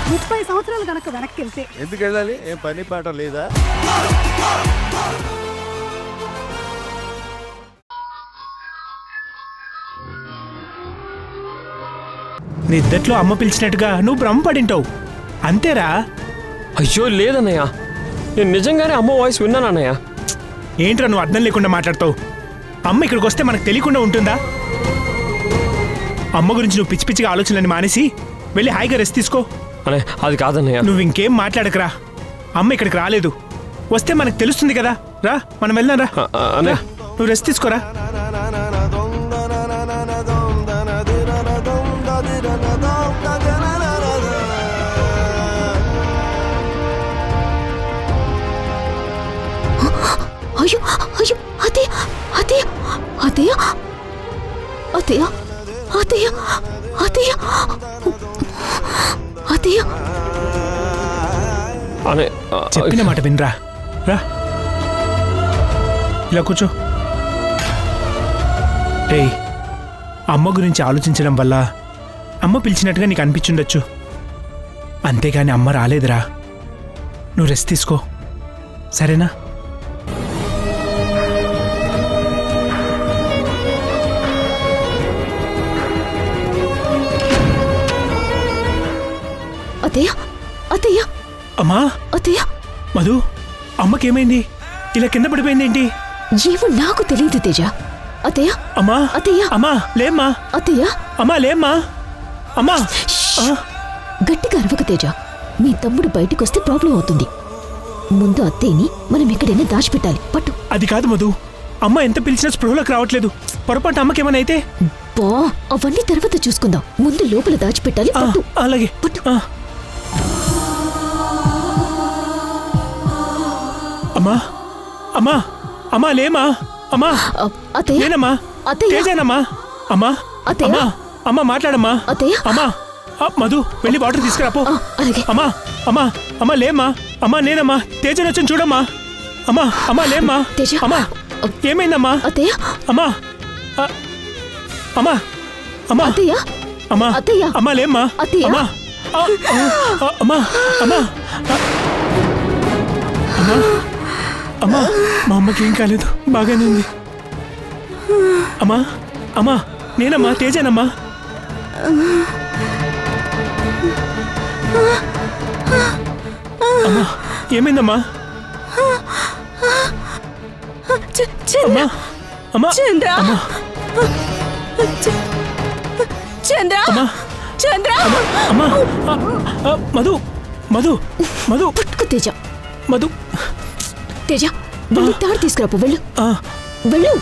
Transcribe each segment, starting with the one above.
30 సంవత్సరాలు కనుక వెనక్కి వెళ్తే ఎందుకు వెళ్ళాలి? ఏం పని పాట లేదా? నిద్దట్లో అమ్మ పిలిచినట్టుగా నువ్వు భ్రమపడింటావు అంతేరా. అయ్యో లేదన్నయ్య, నేను నిజంగానే అమ్మ వాయిస్ విన్నాను అన్నయ్య. ఏంట్రా నువ్వు అర్థం లేకుండా మాట్లాడతావు? అమ్మ ఇక్కడికి వస్తే మనకు తెలియకుండా ఉంటుందా? అమ్మ గురించి నువ్వు పిచ్చి పిచ్చిగా ఆలోచనలని మానేసి వెళ్ళి హాయిగా రెస్ట్ తీసుకో. అనే అది కాదన్నయ్య. నువ్వు ఇంకేం మాట్లాడకరా. అమ్మ ఇక్కడికి రాలేదు, వస్తే మనకు తెలుస్తుంది కదా. రా మనం వెళ్దాం రా. అన్నయ్య నువ్వు రెస్ట్ తీసుకోరా. అయ్యో అయ్యో అదే అదే అదే అదే అదే అదే అదే అనే చెప్పిన మాట వినరా. రా ఇలా కూర్చో. రేయ్, అమ్మ గురించి ఆలోచించడం వల్ల అమ్మ పిలిచినట్టుగా నీకు అనిపించుండొచ్చు, అంతేగాని అమ్మ రాలేదురా. నువ్వు రెస్ట్ తీసుకో, సరేనా? అత్తయ్య అత్తయ్య అమ్మా అత్తయ్య మధు, అమ్మకేమైంది? ఇలా కింద పడిపోయింది ఏంటి? ఏమో నాకు తెలియదు తేజ. అత్తయ్య అమ్మా అత్తయ్య అమ్మా లేమ్మా. అత్తయ్య అమ్మా లేమ్మా. అమ్మా గట్టిగా అరవక తేజ, మీ తమ్ముడు బయటకొస్తే ప్రాబ్లం అవుతుంది. ముందు అత్తయ్యని మనం ఎక్కడైనా దాచిపెట్టాలి. పట్టు. అది కాదు మధు, అమ్మ ఎంత పిలిచినా స్పృహలోకి రావట్లేదు. పొరపాటు అమ్మకేమైనా అయితే? బా అవన్నీ తర్వాత చూసుకుందాం, ముందు లోపల దాచిపెట్టాలి. పట్టు. అలాగే. పట్టు. అమ్మా అమ్మా అమ్మా లేమా. అమ్మా అత్తయ్య నేనమ్మా. అత్తయ్య తేజానమ్మా. అమ్మా అత్తయ్య. అమ్మా అమ్మా మాట్లాడమ్మా. అత్తయ్య. అమ్మా మధు వెళ్ళి వాటర్ తీసుకురాపో. అలాగే. అమ్మా అమ్మా అమ్మా లేమ్మా. అమ్మా నేనమ్మా. తేజను వచ్చి చూడమ్మా. అమ్మా అమ్మా లేమ్మా. తేజ. అమ్మా ఏమైందమ్మా? అత్తయ్య అమ్మా అమ్మా అమ్మా అత్తయ్య అమ్మా అత్తయ్య. అమ్మా లేమ్మా. అత్తయ్య. అమ్మా అమ్మా అమ్మా అమ్మా అమ్మా మా అమ్మకి ఏం కాలేదు, బాగానే ఉంది. అమ్మా అమ్మా నేనమ్మా. తేజానమ్మా. అమ్మా ఏమైందమ్మా? అమ్మా అమ్మా చంద్ర. అమ్మా చంద్ర అమ్మా చంద్ర. అమ్మా మధు మధు మధు పట్టుకు తేజ. మధు. తేజ వెళ్ళి తాడు తీసుకురాపు. వెళ్ళు వెళ్ళు.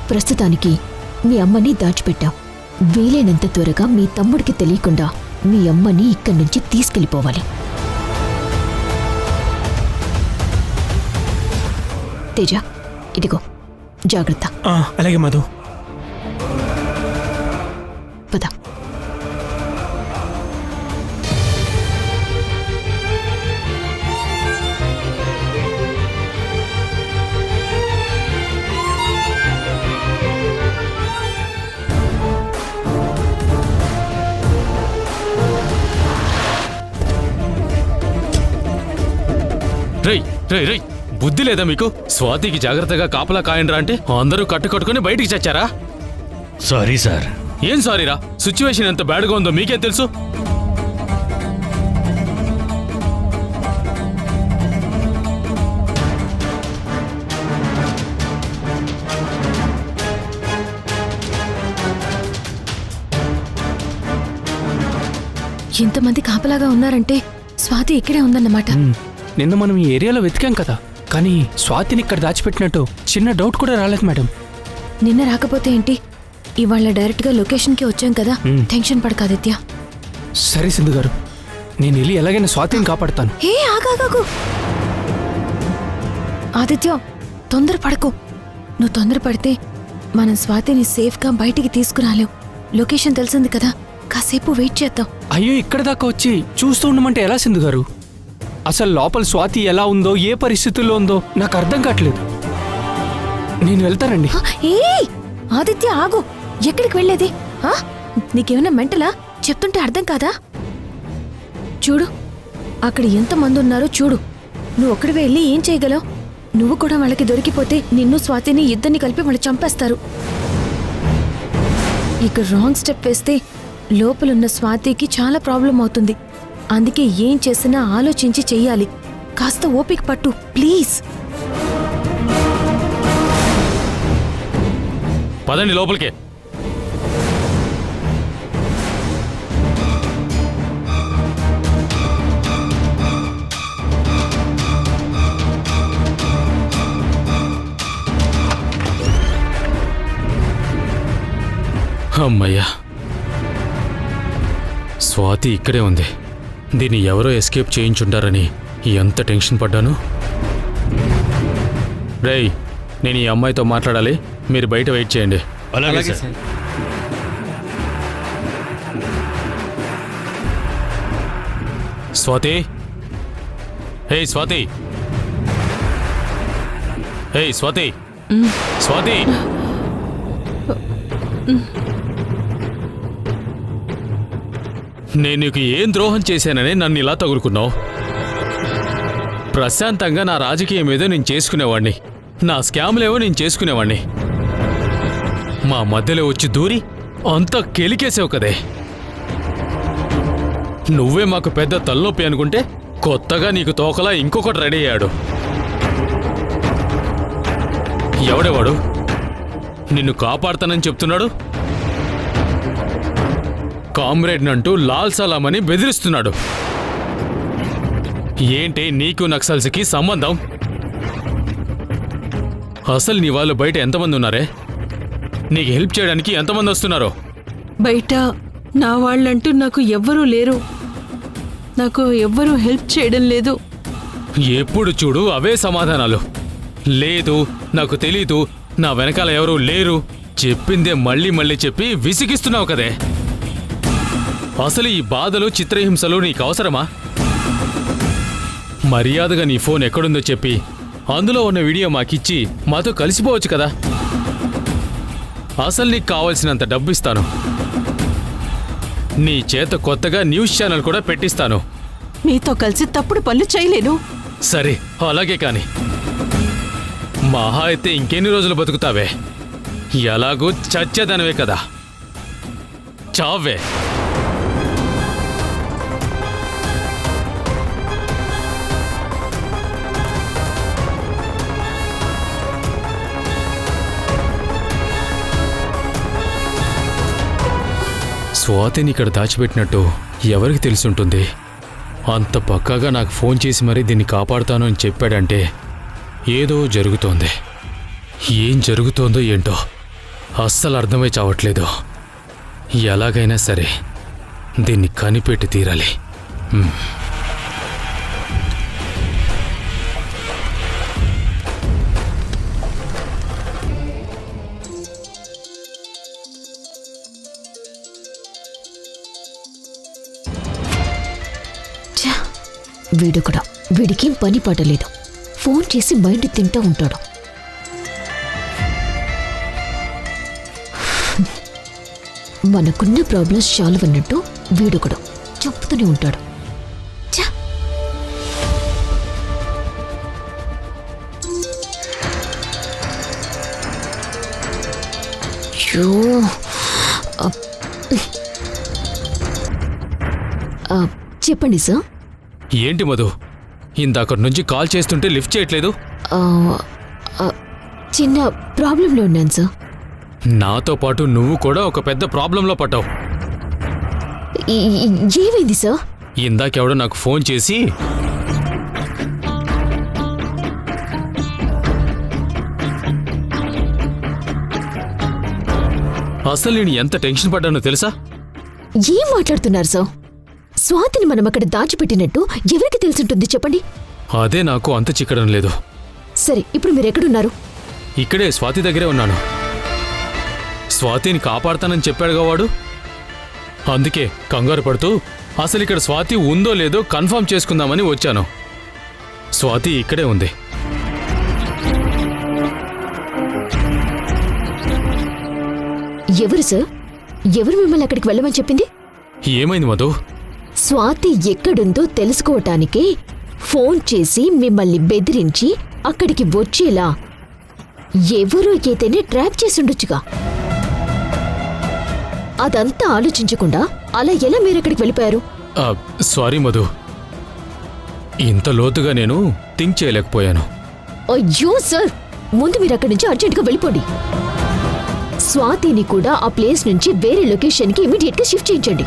ప్రస్తుతానికి మీ అమ్మని దాచిపెట్టావు. వీలైనంత త్వరగా మీ తమ్ముడికి తెలియకుండా మీ అమ్మని ఇక్కడి నుంచి తీసుకెళ్ళిపోవాలి. తేజ ఇదిగో జాగ్రత్త. అలాగే మధు. పద. రేయ్ రేయ్ రేయ్, బుద్ధి లేదా మీకు? స్వాతికి జాగ్రత్తగా కాపలా కాయండ్రా అంటే అందరూ కట్టుకట్టుకుని బయటికి చచ్చారా? Sorry sir. ఏం సారీరా? సిచ్యువేషన్ ఎంత బ్యాడ్గా ఉందో మీకేం తెలుసు? ఇంతమంది కాపలాగా ఉన్నారంటే స్వాతి ఇక్కడే ఉందన్నమాట. నిన్న మనం ఈ ఏరియాలో వెతికాం కదా, కానీ స్వాతిని ఇక్కడ దాచిపెట్టినట్టు చిన్న డౌట్ కూడా రాలేదు మేడం. నిన్న రాకపోతే ఏంటి, ఇవాళ డైరెక్ట్గా లొకేషన్కి వచ్చాం కదా. టెన్షన్ పడకాదిత్య. సరే సింధు గారు, నేను వెళ్ళి ఎలాగైనా స్వాతిని కాపాడుతాను. హే ఆగాగాగు ఆదిత్య, తొందరపడకు. నువ్వు తొందరపడితే మనం స్వాతిని సేఫ్గా బయటికి తీసుకురాలేవు. లొకేషన్ తెలిసింది కదా, కాసేపు వెయిట్ చేద్దాం. అయ్యో, ఇక్కడ దాకా వచ్చి చూస్తూ ఉండమంటే ఎలా సింధు గారు? అసలు లోపల స్వాతి ఎలా ఉందో, ఏ పరిస్థితుల్లో ఉందో నాకు అర్థం కావట్లేదు. నేను వెళ్తానండి. ఏయ్ ఆదిత్య ఆగు, ఎక్కడికి వెళ్ళేది? నీకేమైనా మెంటలా? చెప్తుంటే అర్థం కాదా? చూడు, అక్కడ ఎంతమంది ఉన్నారో చూడు. నువ్వు ఒక్కడికి వెళ్ళి ఏం చేయగలవు? నువ్వు కూడా వాళ్ళకి దొరికిపోతే నిన్ను స్వాతిని ఇద్దరిని కలిపి వాళ్ళు చంపేస్తారు. ఇక రాంగ్ స్టెప్ వేస్తే లోపలున్న స్వాతికి చాలా ప్రాబ్లం అవుతుంది. అందుకే ఏం చేసినా ఆలోచించి చెయ్యాలి. కాస్త ఓపిక పట్టు ప్లీజ్. పదండి లోపలికి. అమ్మయ్యా, స్వాతి ఇక్కడే ఉంది. దీన్ని ఎవరో ఎస్కేప్ చేయించుంటారని ఎంత టెన్షన్ పడ్డాను. రేయ్, నేను ఈ అమ్మాయితో మాట్లాడాలి, మీరు బయట వెయిట్ చేయండి. అలాగే సార్. స్వాతి, హే స్వాతి, హే స్వాతి, స్వాతి. నేను నీకు ఏం ద్రోహం చేశానని నన్ను ఇలా తగులుకున్నావు? ప్రశాంతంగా నా రాజకీయం ఏదో నేను చేసుకునేవాణ్ణి, నా స్కామ్లేవో నేను చేసుకునేవాణ్ణి. మా మధ్యలో వచ్చి దూరి అంతా కెలికేసావు కదే. నువ్వే మాకు పెద్ద తలనొప్పి అనుకుంటే కొత్తగా నీకు తోకలా ఇంకొకటి రెడీ అయ్యాడు. ఎవడేవాడు? నిన్ను కాపాడతానని చెప్తున్నాడు. కామ్రేడ్ నంటూ లాల్ సలాం అని బెదిరిస్తున్నాడు. ఏంటి నీకు నక్సల్స్కి సంబంధం? అసలు నీ వాళ్ళు బయట ఎంతమంది ఉన్నారే? నీకు హెల్ప్ చేయడానికి ఎంతమంది వస్తున్నారో? బయట నా వాళ్ళంటూ నాకు ఎవ్వరూ లేరు. నాకు ఎవ్వరూ హెల్ప్ చేయడం లేదు. ఎప్పుడు చూడు అవే సమాధానాలు. లేదు, నాకు తెలీదు, నా వెనకాల ఎవరూ లేరు. చెప్పిందే మళ్ళీ మళ్ళీ చెప్పి విసిగిస్తున్నావు కదే. అసలు ఈ బాధలు చిత్రహింసలు నీకు అవసరమా? మర్యాదగా నీ ఫోన్ ఎక్కడుందో చెప్పి అందులో ఉన్న వీడియో మాకిచ్చి మాతో కలిసిపోవచ్చు కదా. అసలు నీకు కావాల్సినంత డబ్బు ఇస్తాను. నీ చేత కొత్తగా న్యూస్ ఛానల్ కూడా పెట్టిస్తాను. మీతో కలిసి తప్పుడు పనులు చేయలేను. సరే, అలాగే కాని. మహా అయితే ఇంకెన్ని రోజులు బతుకుతావే? ఎలాగూ చచ్చేదనవే కదా, చావే. స్వాతిని ఇక్కడ దాచిపెట్టినట్టు ఎవరికి తెలుసుంటుంది? అంత పక్కాగా నాకు ఫోన్ చేసి మరీ దీన్ని కాపాడుతాను అని చెప్పాడంటే ఏదో జరుగుతోంది. ఏం జరుగుతోందో ఏంటో అస్సలు అర్థమై చావట్లేదు. ఎలాగైనా సరే దీన్ని కనిపెట్టి తీరాలి. వీడు కూడా, వీడికేం పని పడలేదు. ఫోన్ చేసి మైండ్ తింటూ ఉంటాడు. మనకున్న ప్రాబ్లమ్స్ సాల్వ్ అన్నట్టు వీడు కూడా చెప్తూనే ఉంటాడు. చెప్పండి సార్. ఏంటి మధు, ఇందాక నుంచి కాల్ చేస్తుంటే లిఫ్ట్ చేయట్లేదు? చిన్న ప్రాబ్లంలో ఉన్నాను సార్. నాతో పాటు నువ్వు కూడా ఒక పెద్ద ప్రాబ్లంలో పడ్డావు. ఏమైంది సార్? ఇందాకెవడో నాకు ఫోన్ చేసి అసలు నేను ఎంత టెన్షన్ పడ్డానో తెలుసా? ఏం మాట్లాడుతున్నారు సార్? స్వాతిని మనం అక్కడ దాచిపెట్టినట్టు ఎవరికి తెలిసింటుంది చెప్పండి? అదే నాకు అంత చిక్కడం లేదు. సరే, ఇప్పుడు మీరెక్కడున్నారు? ఇక్కడే స్వాతి దగ్గరే ఉన్నాను. స్వాతిని కాపాడతానని చెప్పాడుగా వాడు. అందుకే కంగారు పడుతూ అసలు ఇక్కడ స్వాతి ఉందో లేదో కన్ఫర్మ్ చేసుకుందామని వచ్చాను. స్వాతి ఇక్కడే ఉంది. ఎవరు సార్? ఎవరు మిమ్మల్ని అక్కడికి వెళ్ళమని చెప్పింది? ఏమైంది మధు? స్వాతి ఎక్కడుందో తెలుసుకోవటానికే ఫోన్ చేసి మిమ్మల్ని బెదిరించి అక్కడికి వచ్చేలా ఎవరో ఏదైనా ట్రాప్ చేసుండొచ్చుగా. అదంతా ఆలోచించకుండా అలా ఎలా మీరక్కడికి వెళ్ళిపోయారు? సారీ మధు, ఇంత లోతుగా నేను థింక్ చేయలేకపోయాను. అయ్యో సార్, ముందు మీరు అక్కడి నుంచి అర్జెంటుగా వెళ్ళిపోండి. స్వాతిని కూడా ఆ ప్లేస్ నుంచి వేరే లొకేషన్కి ఇమీడియట్ గా షిఫ్ట్ చేయించండి.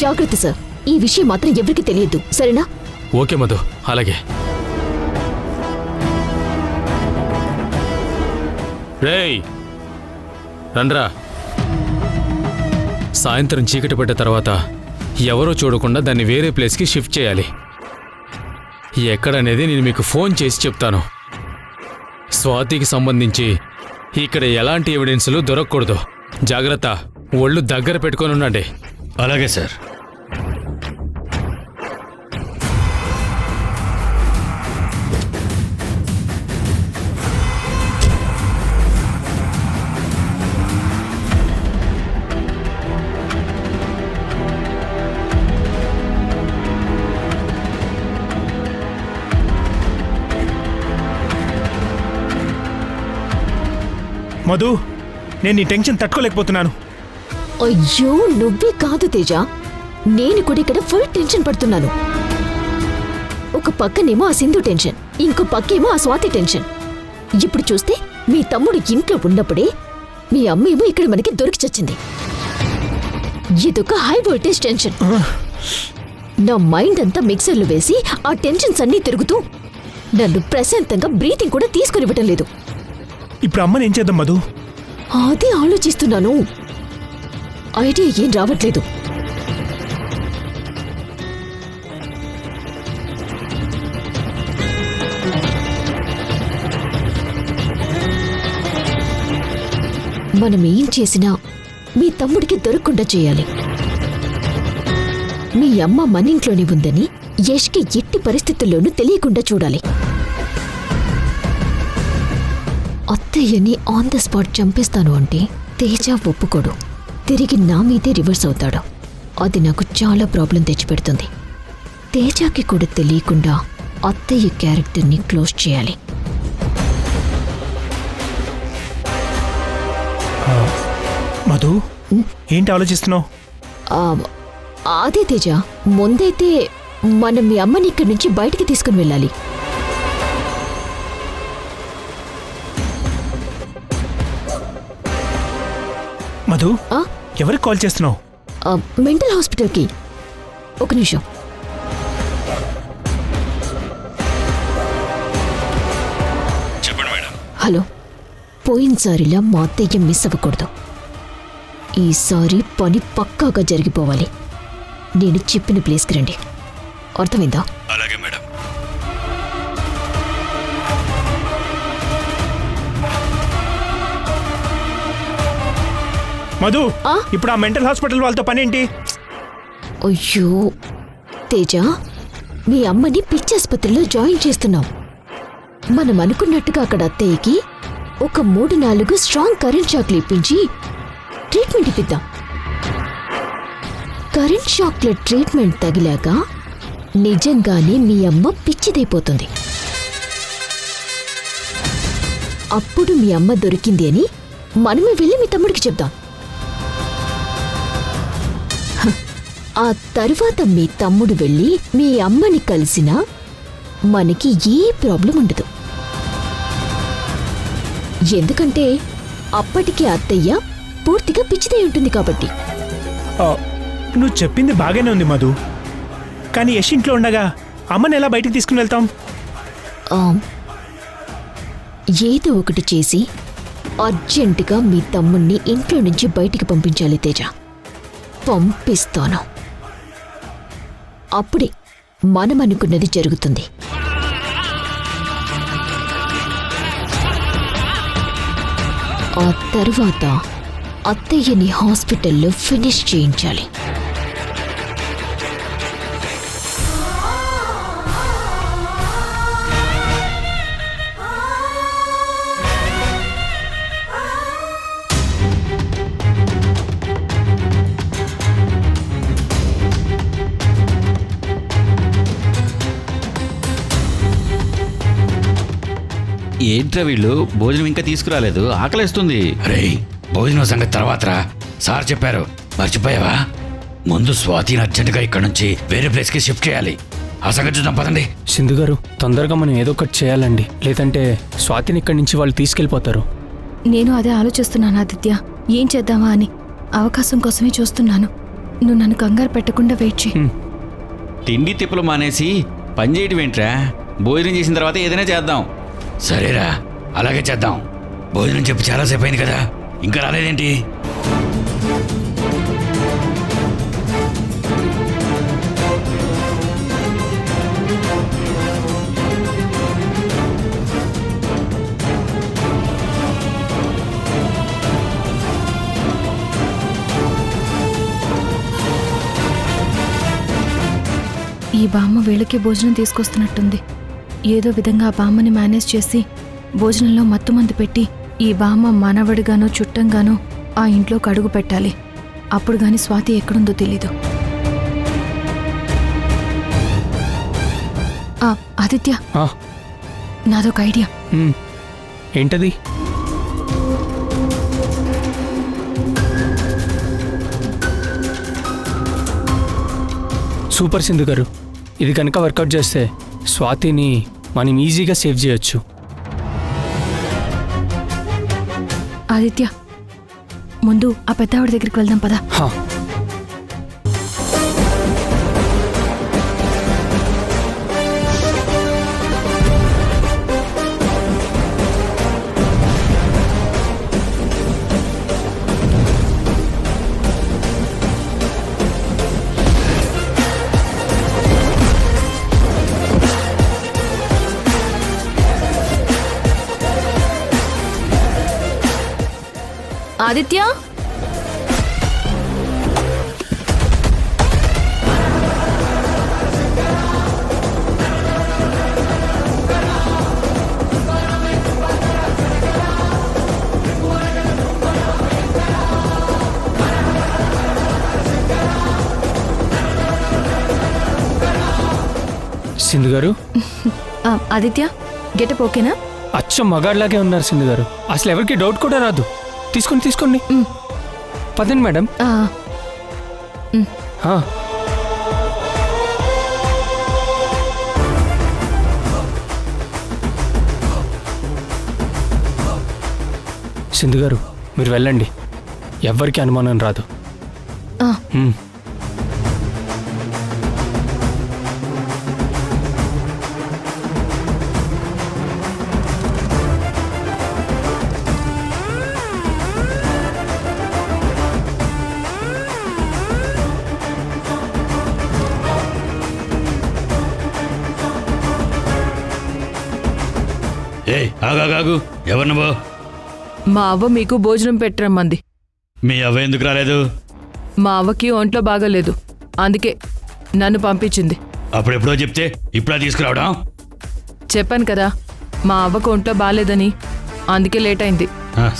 జాగ్రత్త సార్, ఈ విషయం మాత్రం ఎవరికి తెలియదు, సరేనా? ఓకే మధు, అలాగే. రేయ్ రండ్రా. సాయంత్రం చీకటి పడ్డ తర్వాత ఎవరో చూడకుండా దాన్ని వేరే ప్లేస్కి షిఫ్ట్ చేయాలి. ఎక్కడనేది నేను మీకు ఫోన్ చేసి చెప్తాను. స్వాతికి సంబంధించి ఇక్కడ ఎలాంటి ఎవిడెన్సులు దొరకకూడదు. జాగ్రత్త, ఒళ్ళు దగ్గర పెట్టుకొని ఉండండి. అలాగే సార్. మధు, నేను ఈ టెన్షన్ తట్టుకోలేకపోతున్నాను. అయ్యో, నువ్వే కాదు తేజ, నేను కూడా ఇక్కడ ఫుల్ టెన్షన్ పడుతున్నాను. ఒక పక్కనేమో ఆ సింధు టెన్షన్, ఇంకో పక్కేమో ఆ స్వాతి టెన్షన్. ఇప్పుడు చూస్తే మీ తమ్ముడు ఇంట్లో ఉన్నప్పుడే మీ అమ్మేమో ఇక్కడ మనకి దొరికి చచ్చింది. ఇదొక హై వోల్టేజ్ టెన్షన్. నా మైండ్ అంతా మిక్సర్లు వేసి ఆ టెన్షన్స్ అన్నీ తిరుగుతూ నన్ను ప్రశాంతంగా బ్రీతింగ్ కూడా తీసుకునివ్వటం లేదు. ఇప్పుడు అమ్మని ఏం చేద్దాం మధు? అదే ఆలోచిస్తున్నాను. ఐడియా ఏం రావట్లేదు. మనం ఏం చేసినా మీ తమ్ముడికి దొరకకుండా చేయాలి. మీ అమ్మ మన ఇంట్లోనే ఉందని యష్కి ఎట్టి పరిస్థితుల్లోనూ తెలియకుండా చూడాలి. అత్తయ్యని ఆన్ ద స్పాట్ చంపేస్తాను అంటే తేజ ఒప్పుకోడు, తిరిగి నా మీదే రివర్స్ అవుతాడు. అది నాకు చాలా ప్రాబ్లం తెచ్చిపెడుతుంది. తేజకి కూడా తెలియకుండా అత్తయ్య క్యారెక్టర్ని క్లోజ్ చేయాలి. మధు, ఏంటి ఆలోచిస్తున్నావు? అదే తేజ, ముందైతే మనం మీ అమ్మని ఇక్కడి నుంచి బయటికి తీసుకుని వెళ్ళాలి. మధు, ఎవరికి కాల్ చేస్తున్నావు? మెంటల్ హాస్పిటల్కి. ఒక నిమిషం. చెప్పండి మేడం. హలో, పోయినసారిలా మా అత్తయ్య మిస్ అవ్వకూడదు. ఈసారి పని పక్కాగా జరిగిపోవాలి. నేను చెప్పిన ప్లేస్కి రండి, అర్థమైందా? అలాగే మేడం. మధు, ఇప్పుడు ఆ మెంటల్ హాస్పిటల్ వాళ్ళతో పనేంటి? అయ్యో తేజ, మీ అమ్మని పిచ్చి ఆసుపత్రిలో జాయిన్ చేస్తున్నాం. మనం అనుకున్నట్టుగా అక్కడ అత్తయ్యకి ఒక 3-4 స్ట్రాంగ్ కరెంట్ షాక్లు ఇప్పించి ట్రీట్మెంట్ ఇప్పిద్దాం. కరెంట్ షాక్ల ట్రీట్మెంట్ తగిలాక నిజంగానే మీ అమ్మ పిచ్చిదైపోతుంది. అప్పుడు మీ అమ్మ దొరికింది అని మనమే వెళ్ళి మీ తమ్ముడికి చెప్దాం. ఆ తర్వాత మీ తమ్ముడు వెళ్ళి మీ అమ్మని కలిసినా మనకి ఏ ప్రాబ్లం ఉండదు. ఎందుకంటే అప్పటికి అత్తయ్య పూర్తిగా పిచ్చిదై ఉంటుంది కాబట్టి. నువ్వు చెప్పింది బాగానే ఉంది మధు, కానీ యష్ ఇంట్లో ఉండగా అమ్మని ఎలా బయటికి తీసుకుని వెళ్తాం? ఏదో ఒకటి చేసి అర్జెంటుగా మీ తమ్ముణ్ణి ఇంట్లో నుంచి బయటికి పంపించాలి తేజ. పంపిస్తాను. అప్పుడే మనం అనుకున్నది జరుగుతుంది. ఆ తర్వాత అత్తయ్యని హాస్పిటల్లో ఫినిష్ చేయించాలి. ఏంట్రా వీళ్ళు భోజనం ఇంకా తీసుకురాలేదు, ఆకలేస్తుంది. అరే భోజనం సంగతి తర్వాతరా, సార్ చెప్పారు మర్చిపోయావా? ముందు స్వాతిని అర్జెంటుగా ఇక్కడ నుంచి వేరే ప్లేస్కి షిఫ్ట్ చేయాలి. ఆ సంగతి చూద్దాం పదండి. సింధు గారు, తొందరగా మనం ఏదో ఒకటి చేయాలండి, లేదంటే స్వాతిని ఇక్కడి నుంచి వాళ్ళు తీసుకెళ్ళిపోతారు. నేను అదే ఆలోచిస్తున్నాను ఆదిత్య. ఏం చేద్దామా అని అవకాశం కోసమే చూస్తున్నాను. నువ్వు నన్ను కంగారు పెట్టకుండా వెయిట్ చేయి. తిండి తిప్పులు మానేసి పని చేయటం ఏంట్రా? భోజనం చేసిన తర్వాత ఏదైనా చేద్దాం. సరేరా, అలాగే చేద్దాం. భోజనం చెప్పి చాలాసేపు అయింది కదా, ఇంకా రాలేదేంటి? ఈ బామ్మ వీళ్ళకి భోజనం తీసుకొస్తున్నట్టుంది. ఏదో విధంగా ఆ బామ్మని మేనేజ్ చేసి భోజనంలో మత్తుమందు పెట్టి ఈ బామ్మ మనవడిగానో చుట్టంగానో ఆ ఇంట్లోకి అడుగు పెట్టాలి. అప్పుడు గాని స్వాతి ఎక్కడుందో తెలీదు. ఆదిత్య, ఆ, నాదొక ఐడియా. ఏంటది? సూపర్ సింధు గారు, ఇది కనుక వర్కౌట్ చేస్తే స్వాతిని మనం ఈజీగా సేవ్ చేయొచ్చు. ఆదిత్య, ముందు ఆ పెద్దవాడి దగ్గరికి వెళ్దాం పదా. ఆదిత్య, సింధు గారు, ఆదిత్య గెటప్ ఓకేనా? అచ్చం మగాడ్లాగే ఉన్నారు సింధు గారు. అసలు ఎవరికి డౌట్ కూడా రాదు. తీసుకోండి తీసుకోండి. పదండి మేడం. సింధు గారు, మీరు వెళ్ళండి, ఎవ్వరికి అనుమానం రాదు. ఆగాగాగు, ఎవరు నువ్వు? మా అవ్వ మీకు భోజనం పెట్టరమ్మంది. మీ అవ్వ ఎందుకు రాలేదు? మా అవ్వకి ఒంట్లో బాగాలేదు, అందుకే నన్ను పంపించింది. అప్పుడెప్పుడో చెప్తే ఇప్పుడా తీసుకురావడం? చెప్పాను కదా, మా అవ్వకు ఒంట్లో బాగాలేదని, అందుకే లేట్ అయింది.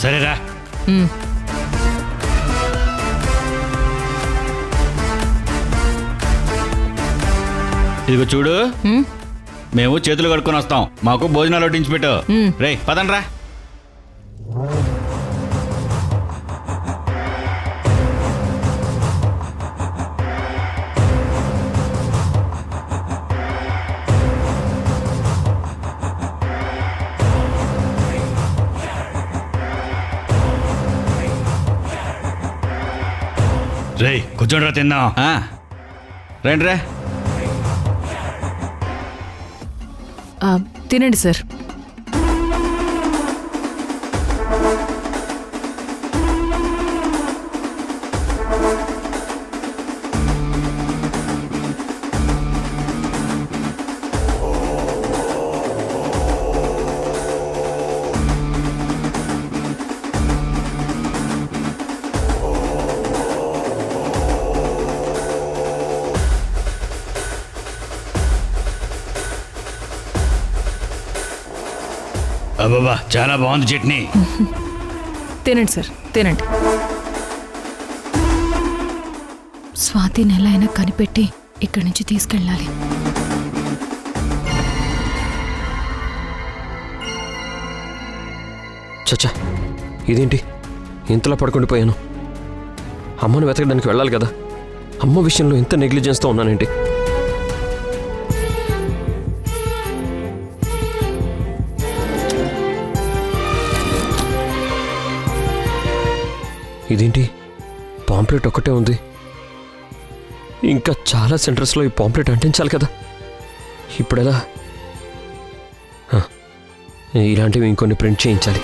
సరేరా. ఇదిగో చూడు, మేము చేతులు కడుక్కొని వస్తాం, మాకు భోజనాలు వడ్డించి పెట్టు. రే పదండ్రా. రే కూర్చోండ్రా, తిందాం. రండి రా. తినండి సార్. అబ్బాబా చాలా బాగుంది చట్నీ. తినండి సార్, తినండి. స్వాతిని ఎలా అయినా కనిపెట్టి ఇక్కడి నుంచి తీసుకెళ్ళాలి. చచ్చా, ఇదేంటి ఇంతలా పడుకుండిపోయాను? అమ్మను వెతకడానికి వెళ్ళాలి కదా. అమ్మ విషయంలో ఇంత నెగ్లిజెన్స్తో ఉన్నానేంటి? ఇదేంటి పాంప్లెట్ ఒక్కటే ఉంది? ఇంకా చాలా సెంటర్స్లో ఈ పాంప్లెట్ అంటించాలి కదా. ఇప్పుడెలా? ఇలాంటివి ఇంకొన్ని ప్రింట్ చేయించాలి.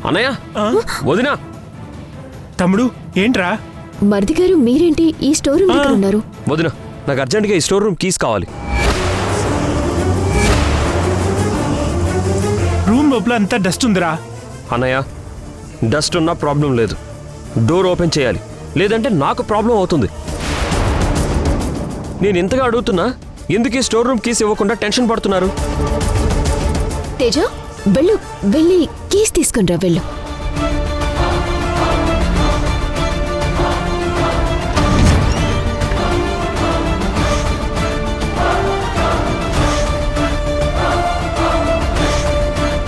అన్నయ్య, వదినా. తమ్ముడు ఏంట్రా? మరిది గారు మీరేంటి ఈ స్టోర్ రూమ్ దగ్గర ఉన్నారు? వదినా, నాకు అర్జెంటుగా ఈ స్టోర్ రూమ్ కీస్ కావాలి. రూమ్ లోపల అంతా డస్ట్ ఉందిరా. అన్నయ్య, డస్ట్ ఉన్నా ప్రాబ్లం లేదు. డోర్ ఓపెన్ చేయాలి, లేదంటే నాకు ప్రాబ్లం అవుతుంది. నేను ఇంతగా అడుగుతున్నా, ఎందుకు ఈ స్టోర్ రూమ్ కీస్ ఇవ్వకుండా టెన్షన్ పడుతున్నారు? తేజ వెళ్ళు, వెళ్ళి కీస్ తీసుకునిరా వెళ్ళు.